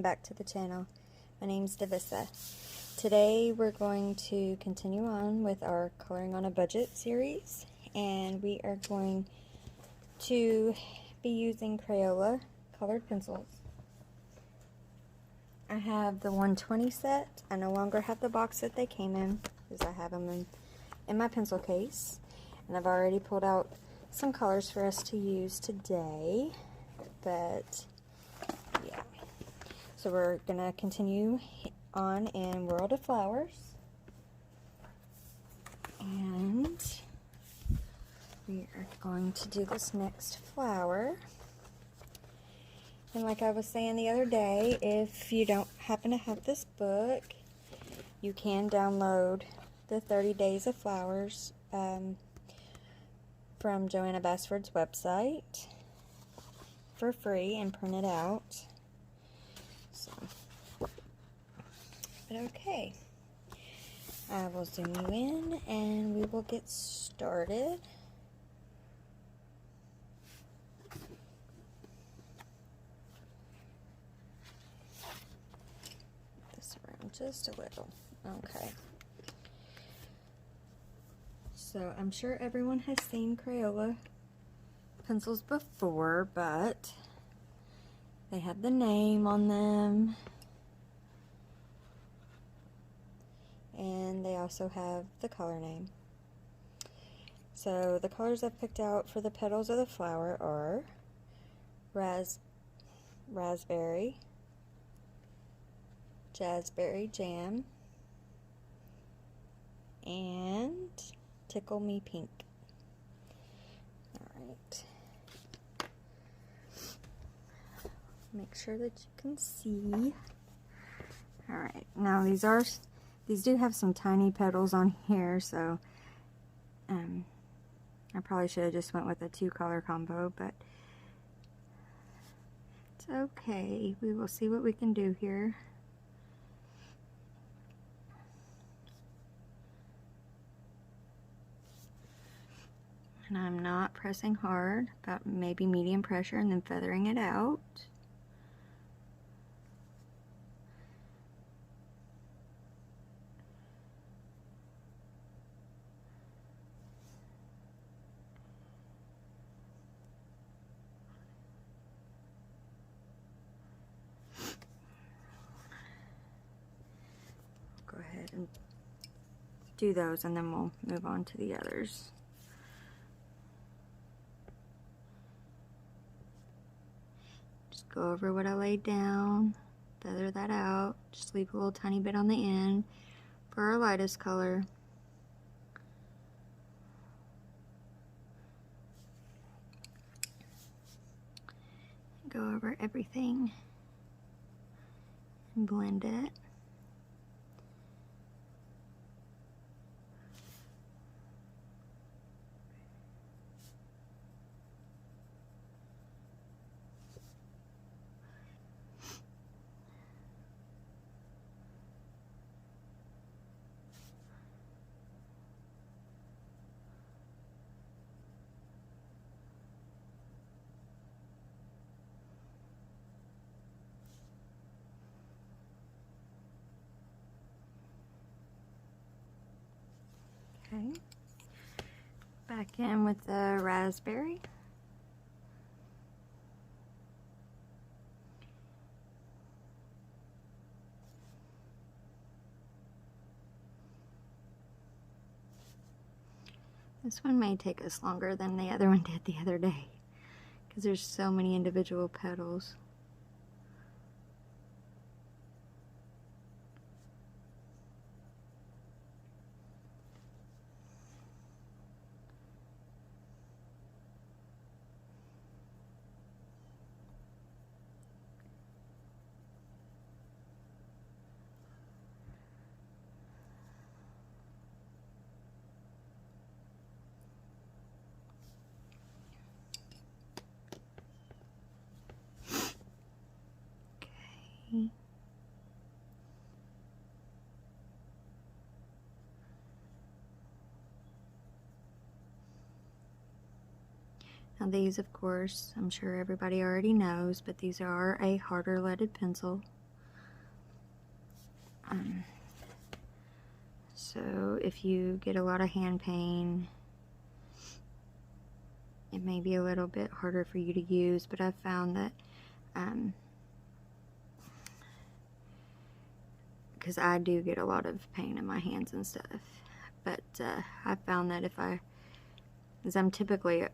welcome back to the channel. My name's Davissa. Today we're going to continue on with our Coloring on a Budget series, and we are going to be using Crayola Colored pencils. I have the 120 set. I no longer have the box that they came in because I have them in my pencil case, and I've already pulled out some colors for us to use today, but yeah. So we're gonna continue on in World of Flowers, and we are going to do this next flower. And like I was saying the other day, if you don't happen to have this book, you can download the 30 Days of Flowers from Joanna Basford's website for free and print it out. So, but okay, I will zoom you in and we will get started. This around just a little. Okay. So I'm sure everyone has seen Crayola pencils before, but they have the name on them, and they also have the color name. So the colors I've picked out for the petals of the flower are raspberry, jazzberry jam, and tickle me pink. Alright. Make sure that you can see. Alright, now these do have some tiny petals on here, so I probably should have just went with a 2-color combo, but it's okay. We will see what we can do here. And I'm not pressing hard, about maybe medium pressure, and then feathering it out. Go ahead and do those, and then we'll move on to the others. Just go over what I laid down, feather that out, just leave a little tiny bit on the end for our lightest color. Go over everything and blend it. Okay, back in with the raspberry. This one may take us longer than the other one did the other day because there's so many individual petals. Okay. Now these, of course, I'm sure everybody already knows, but these are a harder leaded pencil. So if you get a lot of hand pain, it may be a little bit harder for you to use, but I've found that because I do get a lot of pain in my hands and stuff, but I found that as I'm typically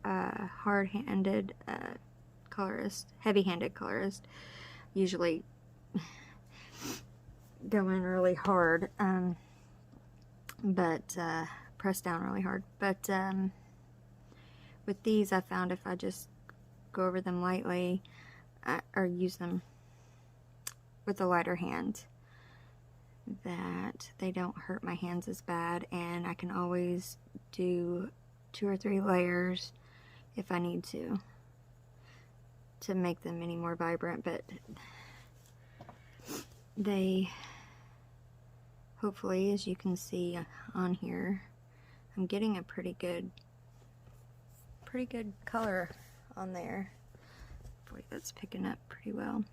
hard-handed colorist, heavy-handed colorist, usually go in really hard, but press down really hard. But with these, I found if I just go over them lightly or use them with a lighter hand, that they don't hurt my hands as bad, and I can always do 2 or 3 layers if I need to make them any more vibrant. But they, hopefully, as you can see on here, I'm getting a pretty good color on there. Boy, that's picking up pretty well.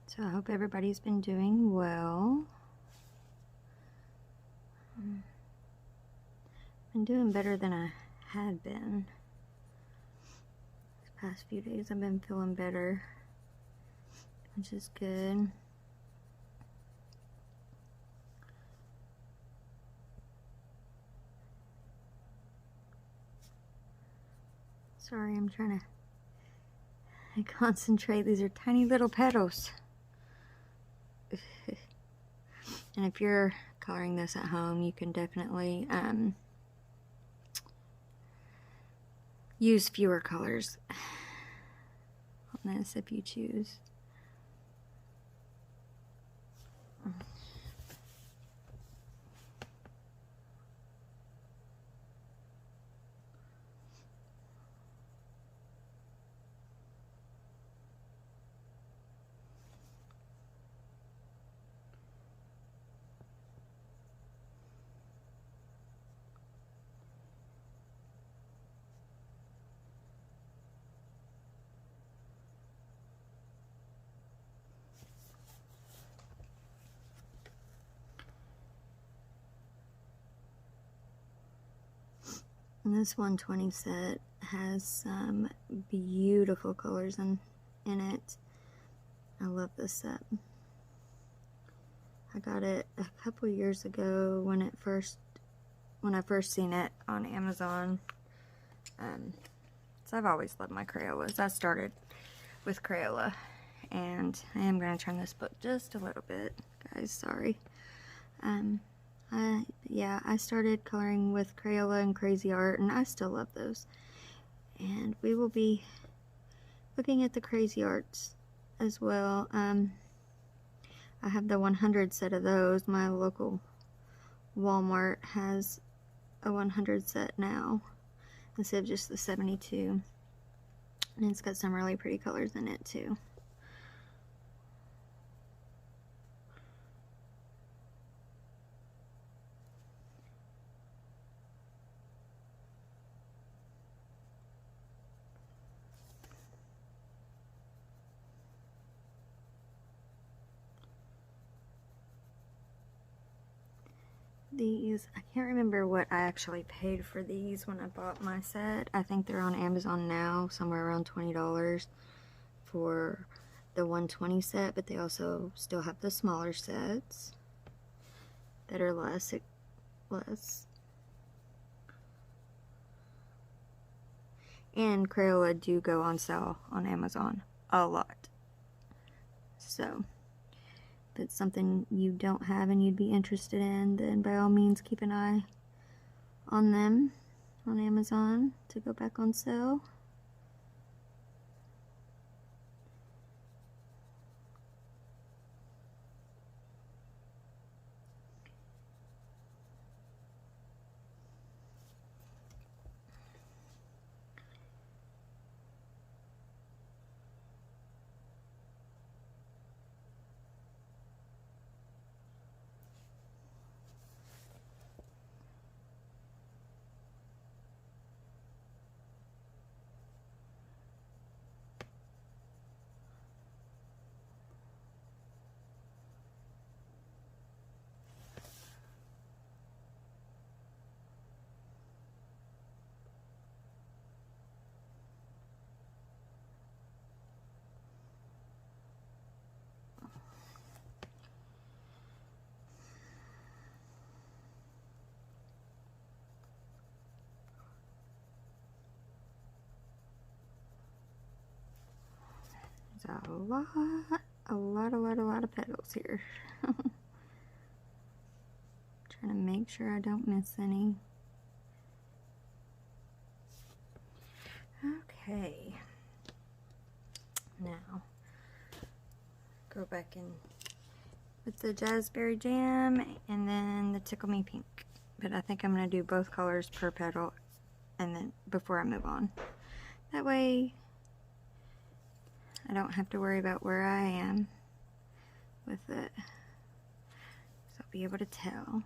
So I hope everybody's been doing well. Been doing better than I had been. These past few days I've been feeling better, which is good. Sorry, I'm trying to concentrate. These are tiny little petals. And if you're coloring this at home, you can definitely use fewer colors on this if you choose. And this 120 set has some beautiful colors in it. I love this set. I got it a couple years ago when I first seen it on Amazon. So I've always loved my Crayolas. I started with Crayola, and I am going to turn this book just a little bit, guys. Sorry. Yeah, I started coloring with Crayola and Crazy Art, and I still love those. And we will be looking at the Crazy Arts as well. I have the 100 set of those. My local Walmart has a 100 set now instead of just the 72. And it's got some really pretty colors in it too. These, I can't remember what I actually paid for these when I bought my set. I think they're on Amazon now, somewhere around $20 for the 120 set, but they also still have the smaller sets that are less. and Crayola do go on sale on Amazon a lot. So if it's something you don't have and you'd be interested in, then by all means keep an eye on them on Amazon to go back on sale. There's a lot of petals here. Trying to make sure I don't miss any. Okay. Now, go back in with the Jazzberry Jam and then the Tickle Me Pink. But I think I'm going to do both colors per petal and then before I move on. That way I don't have to worry about where I am with it. So I'll be able to tell.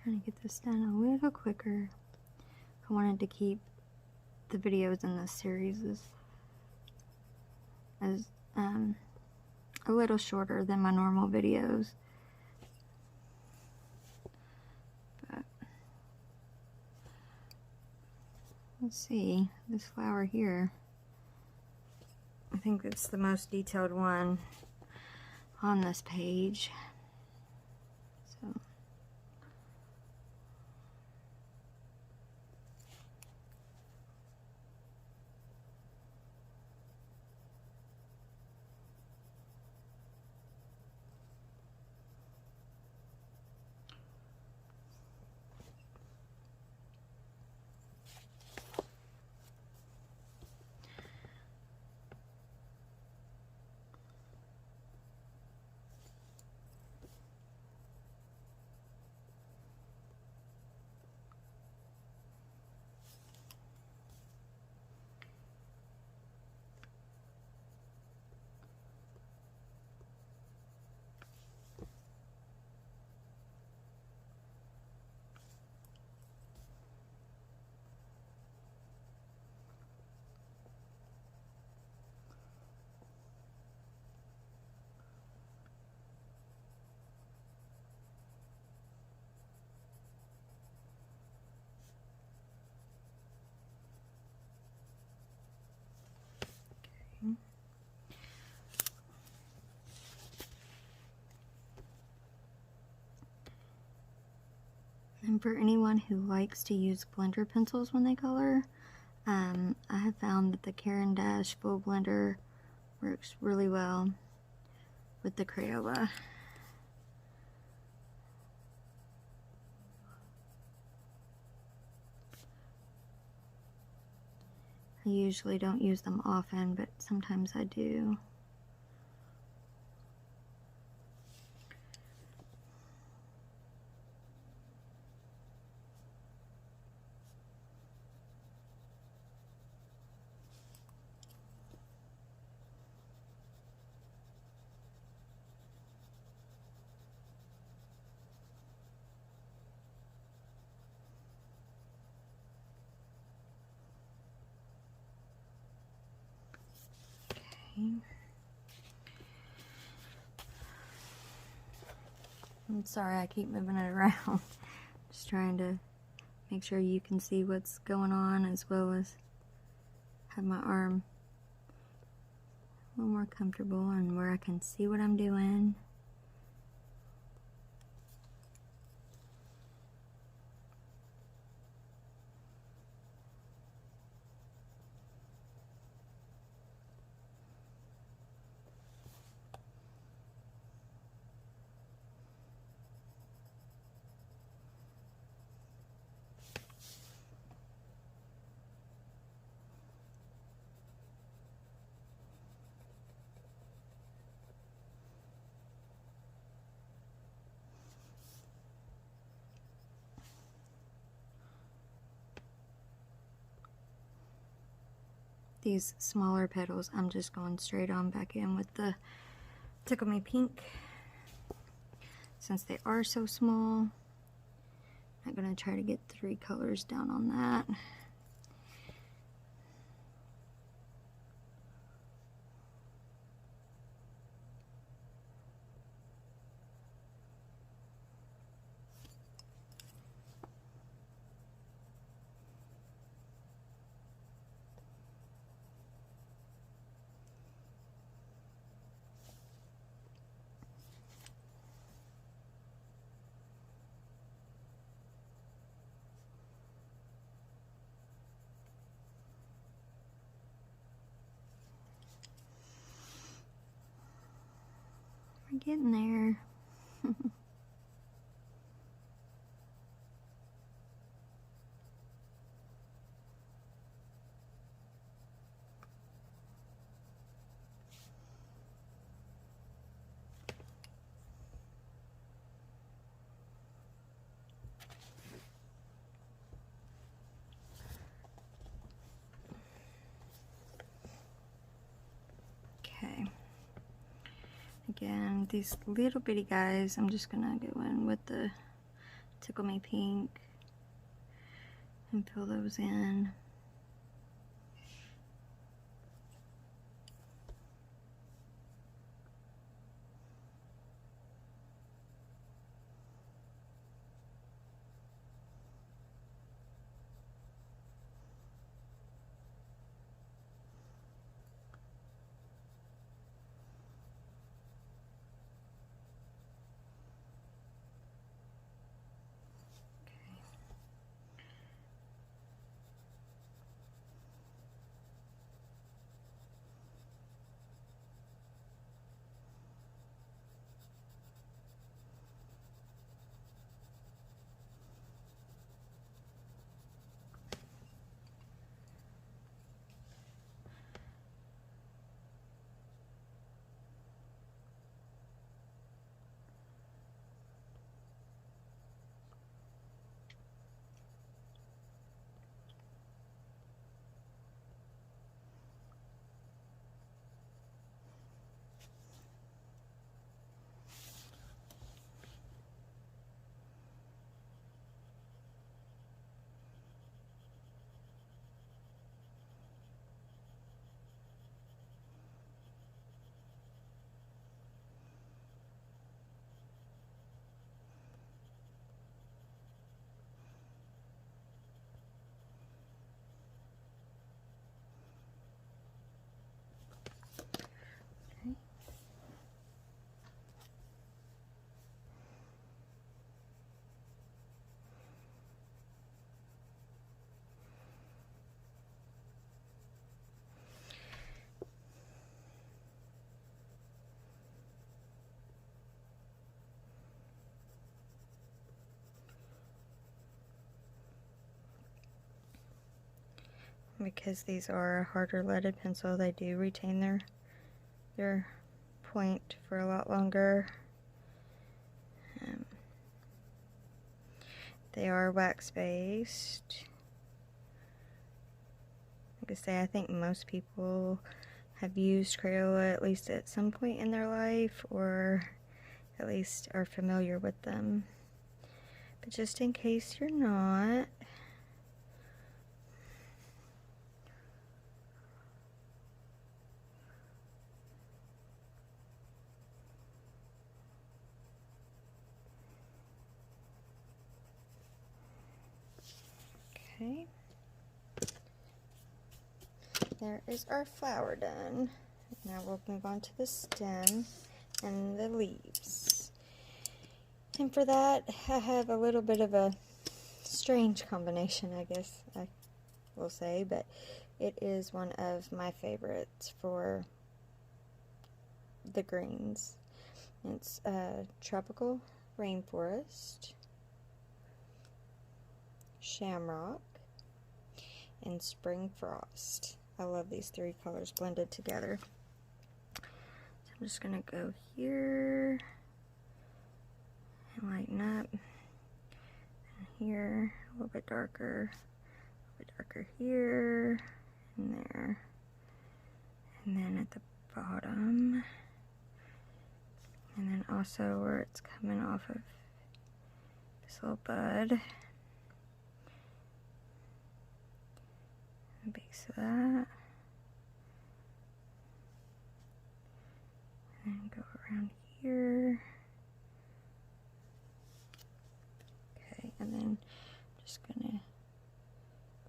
Trying to get this done a little quicker. I wanted to keep the videos in this series as a little shorter than my normal videos. But let's see, this flower here. I think it's the most detailed one on this page. So and for anyone who likes to use blender pencils when they color, I have found that the Caran d'Ache Full Blender works really well with the Crayola. I usually don't use them often, but sometimes I do. I'm sorry, I keep moving it around. Just trying to make sure you can see what's going on, as well as have my arm a little more comfortable and where I can see what I'm doing. These smaller petals, I'm just going straight on back in with the Tickle Me Pink. Since they are so small, I'm going to try to get 3 colors down on that. We're getting there. Okay. Again, these little bitty guys, I'm just gonna go in with the Tickle Me Pink and fill those in. because these are a harder leaded pencil, they do retain their point for a lot longer. They are wax based. Like I say, I think most people have used Crayola at least at some point in their life, or at least are familiar with them. But just in case you're not, okay, there is our flower done. Now we'll move on to the stem and the leaves. And for that, I have a little bit of a strange combination, I guess I will say, but it is one of my favorites for the greens. It's tropical rainforest, shamrock, and spring frost. I love these three colors blended together. So I'm just gonna go here and lighten up, and here a little bit darker here and there, and then at the bottom, and then also where it's coming off of this little bud, the base of that, and go around here. Okay, and then just gonna go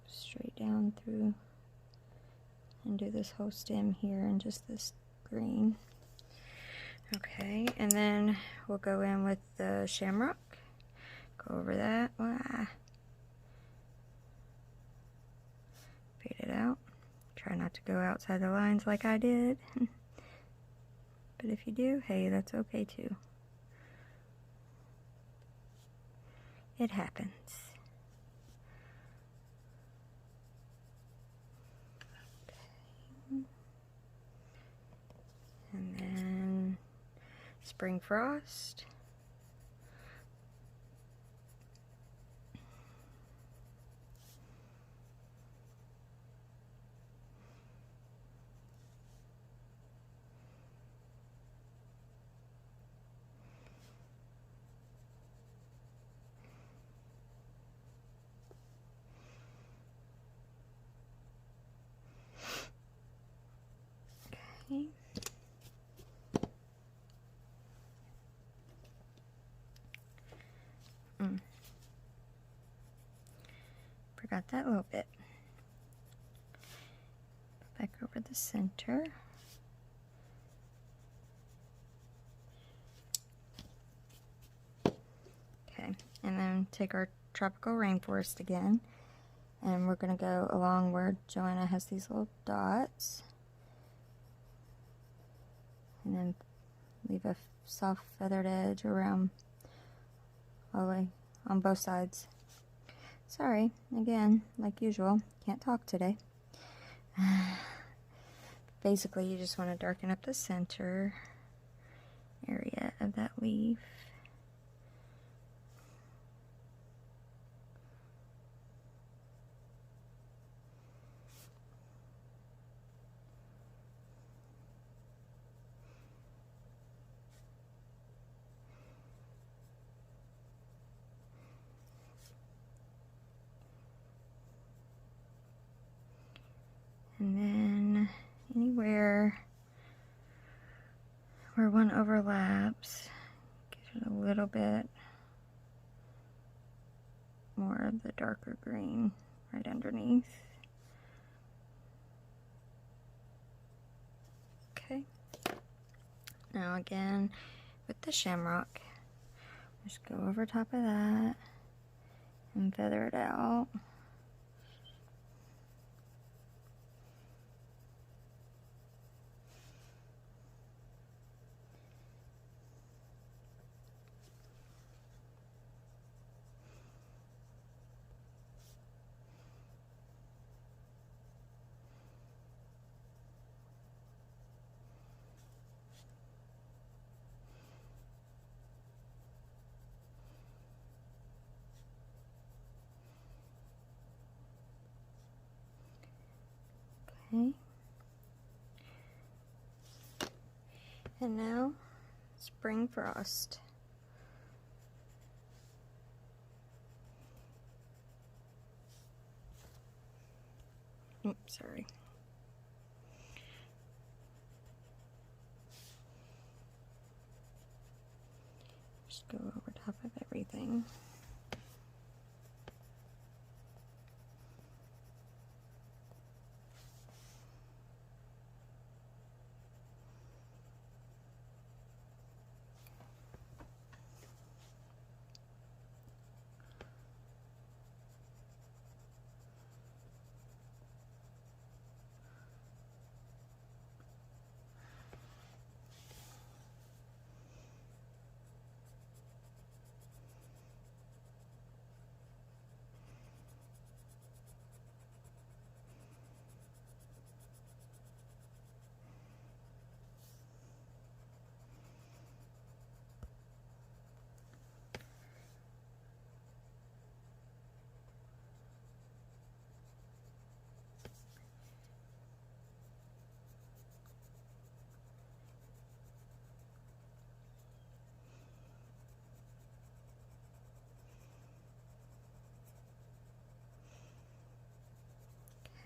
straight down through and do this whole stem here and just this green. Okay, and then we'll go in with the shamrock. Go over that. Fade it out. Try not to go outside the lines like I did. But if you do, hey, that's okay too. It happens. Okay. And then spring frost. Okay. Forgot that little bit. Back over the center. Okay, and then take our tropical rainforest again, and we're going to go along where Joanna has these little dots, and then leave a soft feathered edge around all the way on both sides. Sorry, again, like usual, can't talk today. Basically, you just want to darken up the center area of that leaf. And then anywhere where one overlaps, give it a little bit more of the darker green right underneath. Okay. Now again, with the shamrock, just go over top of that and feather it out. Okay. And now, Spring Frost. Oops, sorry. Just go over top of everything.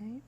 Okay.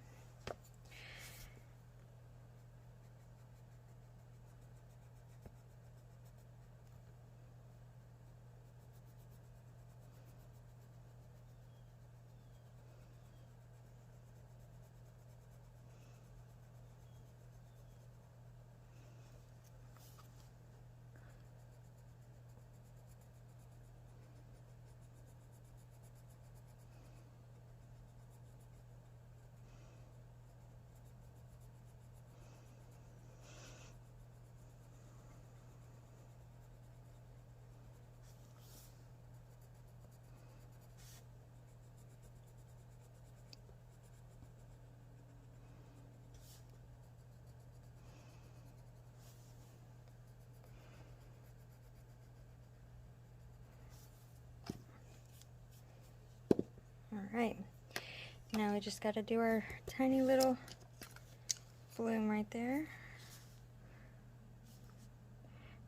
Alright, now we just got to do our tiny little bloom right there.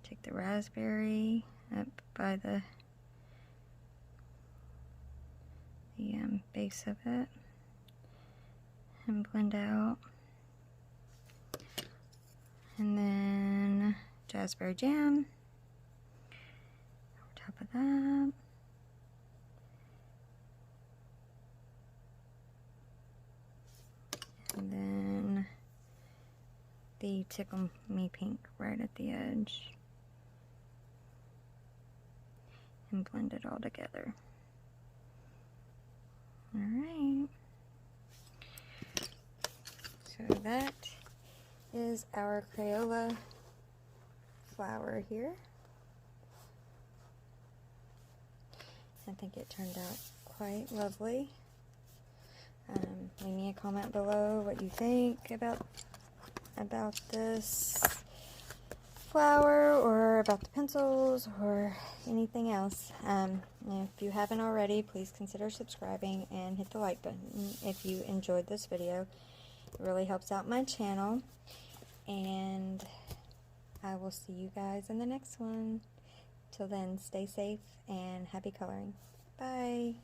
Take the raspberry up by the base of it and blend out. And then raspberry jam over top of that. And then the Tickle Me Pink right at the edge. And blend it all together. Alright. So that is our Crayola flower here. I think it turned out quite lovely. Leave me a comment below what you think about this flower or about the pencils or anything else. If you haven't already, please consider subscribing and hit the like button if you enjoyed this video. It really helps out my channel, and I will see you guys in the next one. Till then, stay safe and happy coloring. Bye!